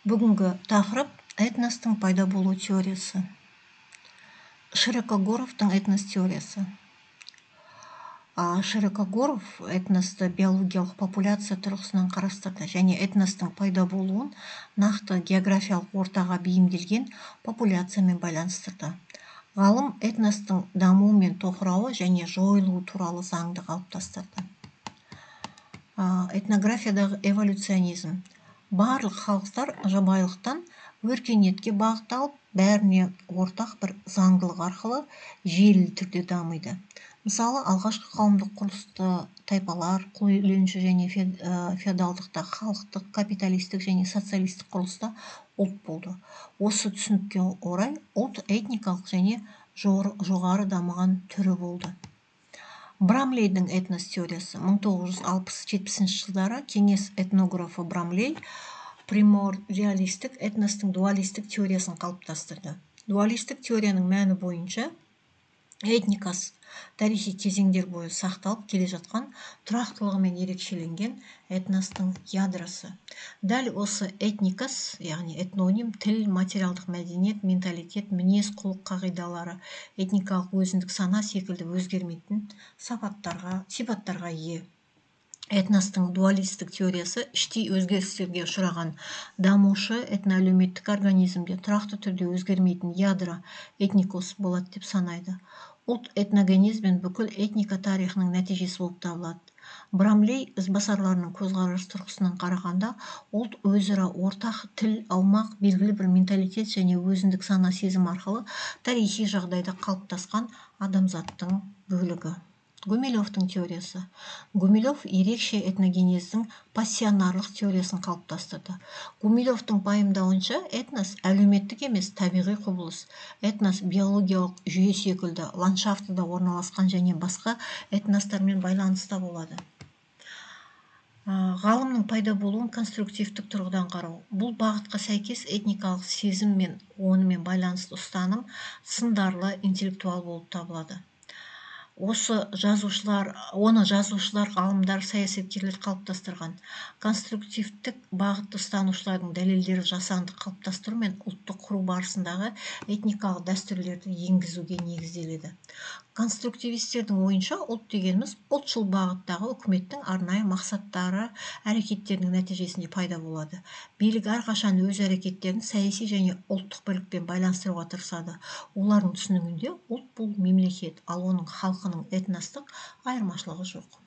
Бүгінгі тақырып этностың пайда болу теориясы. Широкогоровтың этнос теориясы. Широкогоров этносты биологиялық популяция тұрғысынан қарастырды және этностың пайда болуын нақты географиялық ортаға бейімделген популяциямен байланыстырды. Ғалым этностың дамуы мен тоқырауы және жойылуы туралы заңды қалыптастырды. Этнографиядағы эволюционизм. Барлық халықтар жабайылықтан өркениетке бағытталып, бәріне ортақ бір заңдылық арқылы жүйелі түрде дамиды. Мысалы, алғашқы қауымдық құрылысты тайпалар, құлиеленуші және феодалдықта халықтық, капиталистік және социалистік құрылыста ұлт болды. Осы түсінікке орай ұлт этникалық және жоғары дамыған түрі болды. Брамлейдің этнос теориясы. 1960-70 жылдары кеңес этнографы Брамлей примордиалистік этностың дуалистік теориясын қалыптастырды. Дуалистік теорияның мәні бойынша этникасы тарихи кезеңдер бойы сақталып келе жатқан тұрақтылығымен ерекшеленген этностың ядросы. Дәл осы этникас, яғни этноним, тіл, материалдық мәдениет, менталитет, мінез, құлық қағидалары, этникалық өзіндік сана секілді өзгермейтін сипаттарға ие. Этностың дуалистік теориясы іштей өзгерістерге ұшыраған дамушы этноәлеуметтік организмде тұрақты түрде өзгермейтін ядро этникос болады деп санайды. Ұлт этногенезбен бүкіл этника тарихының нәтижесі болып табылады. Брамлей ізбасарларының көзқарас тұрғысынан қарағанда, ұлт өзара ортақ тіл, аумақ, белгілі бір менталитет және өзіндік сана сезім арқылы тарихи жағдайда қалыптасқан адамзаттың бөлігі. Гумилевтің теориясы. Гумилев ерекше этногенездің пассионарлық теориясын қалыптастырды. Гумилевтің пайымдауынша этнос әлеуметтік емес, табиғи құбылыс. Этнос биологиялық жүйе секілді ландшафтыда орналасқан және басқа этностармен байланыста болады. Ғалымның пайда болуын конструктивтік тұрғыдан қарау. Бұл бағытқа сәйкес этникалық сезім мен онымен байланысты ұстаным сындарлы интеллектуал болып табылады. Оны жазушылар, ғалымдар, саясаткерлер қалыптастырған. Конструктивтік бағытты ұстанушылардың дәлелдері жасанды қалыптастыру мен ұлтты құру барысындағы этникалық дәстүрлерді енгізуге негізделеді. Конструктивистердің ойынша ұлт дегеніміз ұлтшыл бағыттағы үкіметтің арнайы мақсаттары, әрекеттерінің нәтижесінде пайда болады. Билік әрқашан өз әрекеттерін саяси және ұлттық бірлікпен байланыстыруға тырысады. Олардың түсінігінде ұлт бұл мемлекет, ал оның халқының этностық айырмашылығы жоқ.